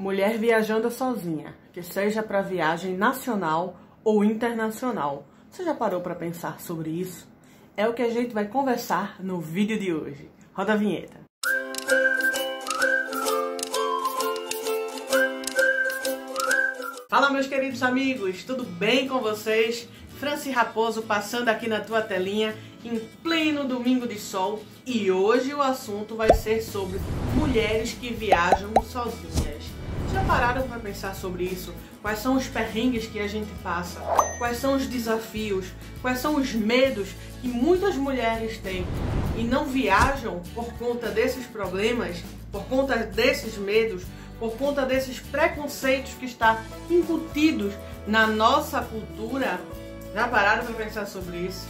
Mulher viajando sozinha, que seja para viagem nacional ou internacional. Você já parou para pensar sobre isso? É o que a gente vai conversar no vídeo de hoje. Roda a vinheta. Fala, meus queridos amigos, tudo bem com vocês? Franci Raposo passando aqui na tua telinha em pleno domingo de sol, e hoje o assunto vai ser sobre mulheres que viajam sozinhas. Já pararam para pensar sobre isso? Quais são os perrengues que a gente passa? Quais são os desafios? Quais são os medos que muitas mulheres têm e não viajam por conta desses problemas, por conta desses medos, por conta desses preconceitos que estão incutidos na nossa cultura? Já pararam para pensar sobre isso?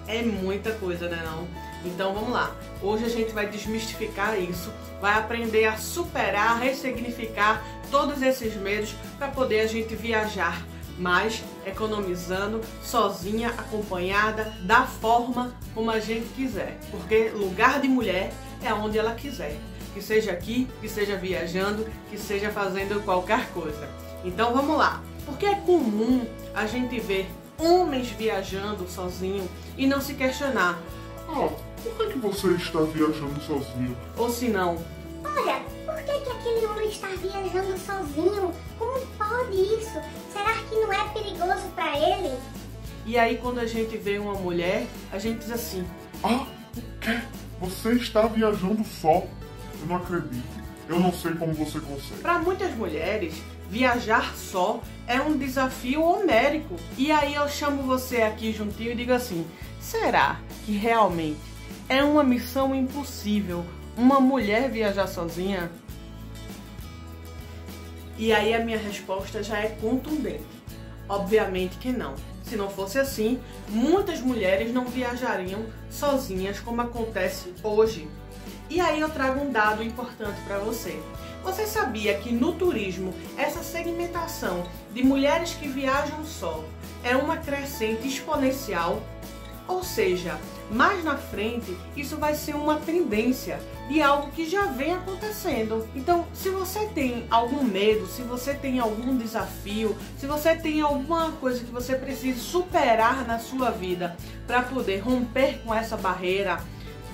É muita coisa, né não? Então vamos lá. Hoje a gente vai desmistificar isso, vai aprender a superar, a ressignificar todos esses medos para poder a gente viajar mais, economizando, sozinha, acompanhada, da forma como a gente quiser. Porque lugar de mulher é onde ela quiser. Que seja aqui, que seja viajando, que seja fazendo qualquer coisa. Então vamos lá. Porque é comum a gente ver homens viajando sozinho e não se questionar: por que você está viajando sozinho? Ou se não, olha, por que aquele homem está viajando sozinho? Como pode isso? Será que não é perigoso para ele? E aí quando a gente vê uma mulher, a gente diz assim: o quê? Você está viajando só? Eu não acredito. Eu não sei como você consegue. Para muitas mulheres, viajar só é um desafio homérico. E aí eu chamo você aqui juntinho e digo assim: será que realmente é uma missão impossível uma mulher viajar sozinha? E aí a minha resposta já é contundente. Obviamente que não. Se não fosse assim, muitas mulheres não viajariam sozinhas como acontece hoje. E aí eu trago um dado importante para você. Você sabia que no turismo essa segmentação de mulheres que viajam só é uma crescente exponencial? Ou seja, mais na frente isso vai ser uma tendência de algo que já vem acontecendo. Então, se você tem algum medo, se você tem algum desafio, se você tem alguma coisa que você precisa superar na sua vida para poder romper com essa barreira,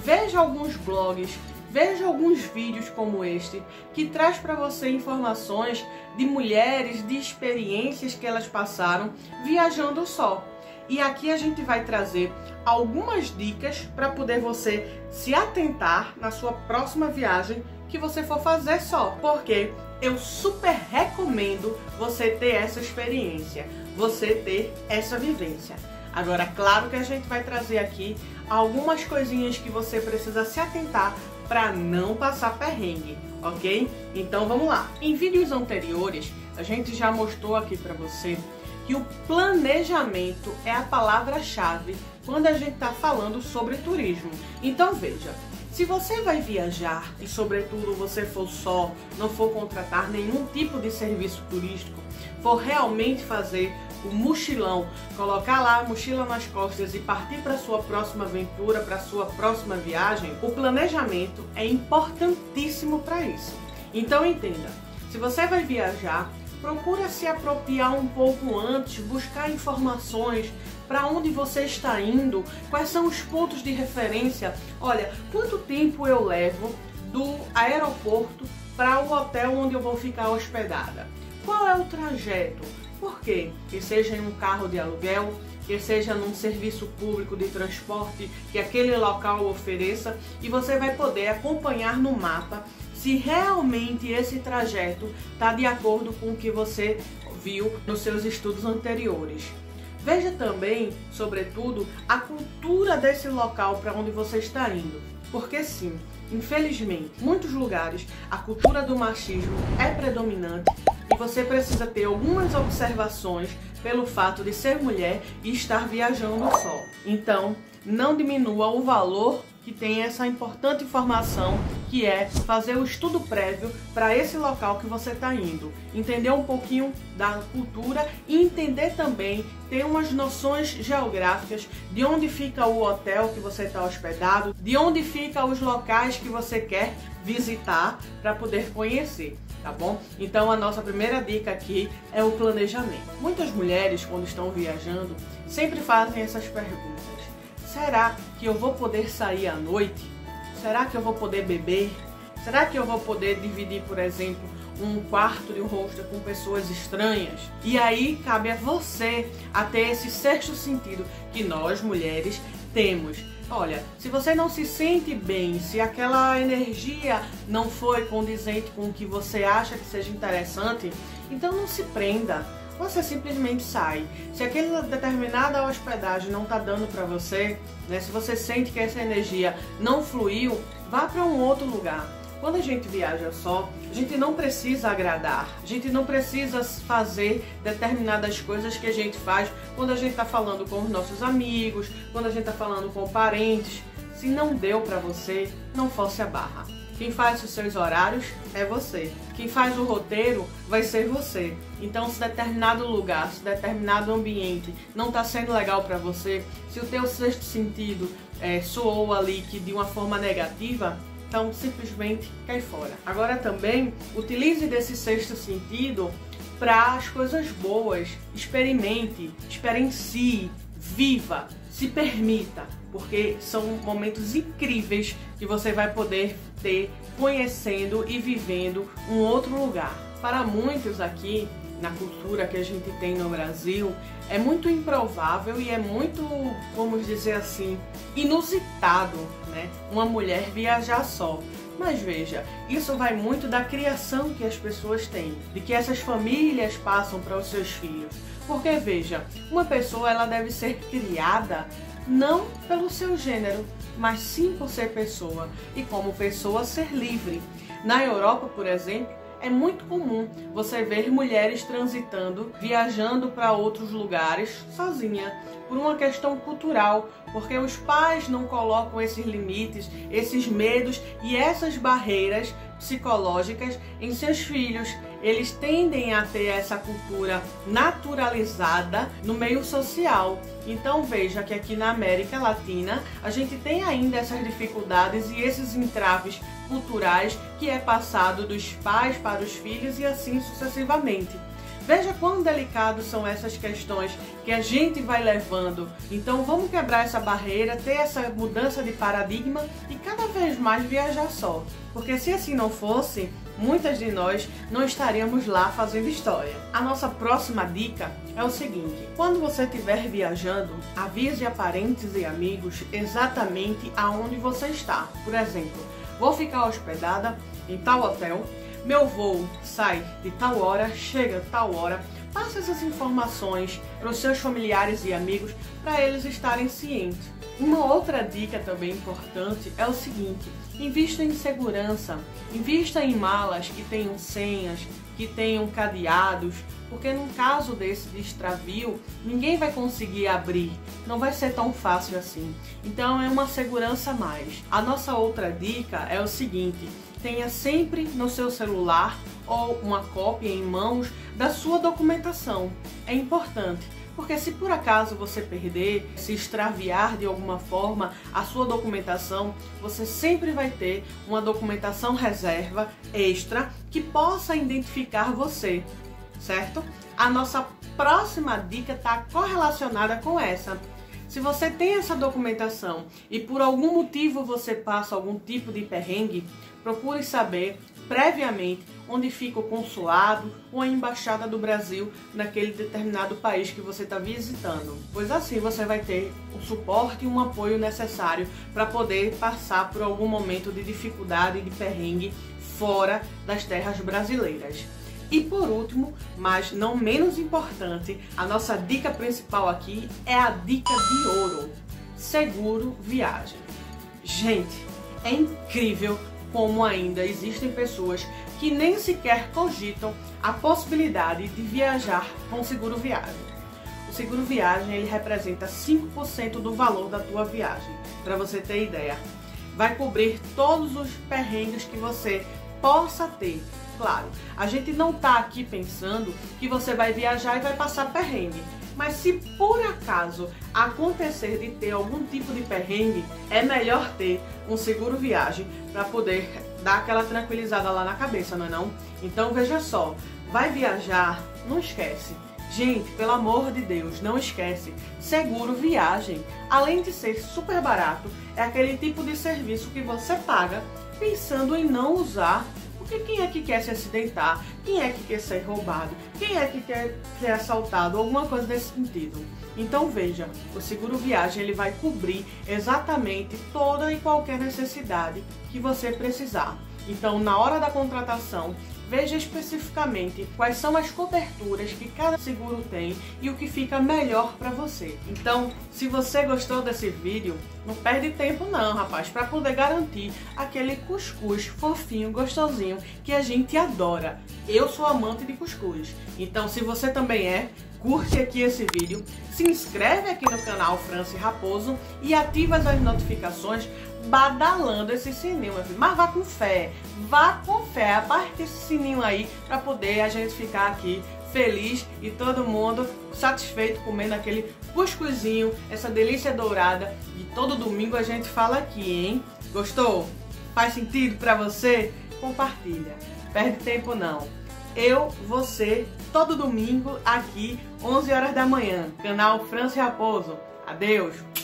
veja alguns blogs, veja alguns vídeos como este, que traz para você informações de mulheres, de experiências que elas passaram viajando só. E aqui a gente vai trazer algumas dicas para poder você se atentar na sua próxima viagem que você for fazer só. Porque eu super recomendo você ter essa experiência, você ter essa vivência. Agora, claro que a gente vai trazer aqui algumas coisinhas que você precisa se atentar para não passar perrengue, ok? Então vamos lá. Em vídeos anteriores, a gente já mostrou aqui para você que o planejamento é a palavra-chave quando a gente está falando sobre turismo. Então veja, se você vai viajar e sobretudo você for só, não for contratar nenhum tipo de serviço turístico, for realmente fazer o mochilão, colocar lá a mochila nas costas e partir para sua próxima aventura, para sua próxima viagem, o planejamento é importantíssimo para isso. Então entenda, se você vai viajar, procura se apropriar um pouco antes, buscar informações para onde você está indo, quais são os pontos de referência. Olha, quanto tempo eu levo do aeroporto para o hotel onde eu vou ficar hospedada? Qual é o trajeto? Por quê? Que seja em um carro de aluguel, que seja num serviço público de transporte que aquele local ofereça, e você vai poder acompanhar no mapa se realmente esse trajeto está de acordo com o que você viu nos seus estudos anteriores. Veja também, sobretudo, a cultura desse local para onde você está indo. Porque sim, infelizmente, em muitos lugares a cultura do machismo é predominante e você precisa ter algumas observações pelo fato de ser mulher e estar viajando só. Então, não diminua o valor que tem essa importante informação, que é fazer o estudo prévio para esse local que você está indo. Entender um pouquinho da cultura e entender também, ter umas noções geográficas de onde fica o hotel que você está hospedado, de onde ficam os locais que você quer visitar para poder conhecer. tá bom? Então a nossa primeira dica aqui é o planejamento. Muitas mulheres, quando estão viajando, sempre fazem essas perguntas. Será que eu vou poder sair à noite? Será que eu vou poder beber? Será que eu vou poder dividir, por exemplo, um quarto de um hostel com pessoas estranhas? E aí cabe a você a ter esse sexto sentido que nós, mulheres, temos. Olha, se você não se sente bem, se aquela energia não foi condizente com o que você acha que seja interessante, então não se prenda. Você simplesmente sai. Se aquela determinada hospedagem não está dando para você, né, se você sente que essa energia não fluiu, vá para um outro lugar. Quando a gente viaja só, a gente não precisa agradar, a gente não precisa fazer determinadas coisas que a gente faz quando a gente está falando com os nossos amigos, quando a gente está falando com parentes. Se não deu para você, não force a barra. Quem faz os seus horários é você. Quem faz o roteiro vai ser você. Então, se determinado lugar, se determinado ambiente não está sendo legal para você, se o teu sexto sentido soou ali que de uma forma negativa, então simplesmente cai fora. Agora também utilize desse sexto sentido para as coisas boas. Experimente, experiencie, viva, se permita, porque são momentos incríveis que você vai poder ter conhecendo e vivendo um outro lugar. Para muitos aqui, na cultura que a gente tem no Brasil, é muito improvável e é muito, vamos dizer assim, inusitado, né, uma mulher viajar só. Mas veja, isso vai muito da criação que as pessoas têm, de que essas famílias passam para os seus filhos. Porque veja, uma pessoa ela deve ser criada não pelo seu gênero, mas sim por ser pessoa e como pessoa ser livre. Na Europa, por exemplo, é muito comum você ver mulheres transitando, viajando para outros lugares sozinha, por uma questão cultural, porque os pais não colocam esses limites, esses medos e essas barreiras psicológicas em seus filhos. Eles tendem a ter essa cultura naturalizada no meio social. Então veja que aqui na América Latina a gente tem ainda essas dificuldades e esses entraves culturais que é passado dos pais para os filhos e assim sucessivamente. Veja quão delicados são essas questões que a gente vai levando. Então vamos quebrar essa barreira, ter essa mudança de paradigma e cada vez mais viajar só. Porque se assim não fosse, muitas de nós não estaríamos lá fazendo história. A nossa próxima dica é o seguinte: quando você estiver viajando, avise a parentes e amigos exatamente aonde você está. Por exemplo, vou ficar hospedada em tal hotel, meu voo sai de tal hora, chega tal hora. Passe essas informações para os seus familiares e amigos para eles estarem cientes. Uma outra dica também importante é o seguinte: invista em segurança, invista em malas que tenham senhas, que tenham cadeados, porque num caso desse de extravio, ninguém vai conseguir abrir, não vai ser tão fácil assim. Então é uma segurança a mais. A nossa outra dica é o seguinte: tenha sempre no seu celular ou uma cópia em mãos da sua documentação. É importante, porque se por acaso você perder, se extraviar de alguma forma a sua documentação, você sempre vai ter uma documentação reserva extra que possa identificar você, certo? A nossa próxima dica está correlacionada com essa. Se você tem essa documentação e por algum motivo você passa algum tipo de perrengue, procure saber previamente onde fica o consulado ou a embaixada do Brasil naquele determinado país que você está visitando, pois assim você vai ter o suporte e um apoio necessário para poder passar por algum momento de dificuldade e de perrengue fora das terras brasileiras. E por último, mas não menos importante, a nossa dica principal aqui é a dica de ouro: seguro viagem. Gente, é incrível como ainda existem pessoas que nem sequer cogitam a possibilidade de viajar com seguro viagem. O seguro viagem ele representa 5% do valor da tua viagem, para você ter ideia. Vai cobrir todos os perrengues que você possa ter. Claro, a gente não está aqui pensando que você vai viajar e vai passar perrengue. Mas se por acaso acontecer de ter algum tipo de perrengue, é melhor ter um seguro viagem para poder dá aquela tranquilizada lá na cabeça, não é não? Então veja só, vai viajar, não esquece. Gente, pelo amor de Deus, não esquece, seguro viagem. Além de ser super barato, é aquele tipo de serviço que você paga pensando em não usar. Porque quem é que quer se acidentar? Quem é que quer ser roubado? Quem é que quer ser assaltado? Alguma coisa desse sentido. Então veja, o seguro viagem ele vai cobrir exatamente toda e qualquer necessidade que você precisar. Então na hora da contratação, veja especificamente quais são as coberturas que cada seguro tem e o que fica melhor para você. Então, se você gostou desse vídeo, não perde tempo não, rapaz, para poder garantir aquele cuscuz fofinho, gostosinho que a gente adora. Eu sou amante de cuscuz, então se você também é, curte aqui esse vídeo, se inscreve aqui no canal Franci Raposo e ativa as notificações badalando esse sininho, meu filho. Mas vá com fé, aparte esse sininho aí para poder a gente ficar aqui feliz e todo mundo satisfeito comendo aquele cuscuzinho, essa delícia dourada. E todo domingo a gente fala aqui, hein? Gostou? Faz sentido para você? Compartilha. Perde tempo não. Eu, você, todo domingo aqui, 11 horas da manhã. Canal Franci Raposo. Adeus!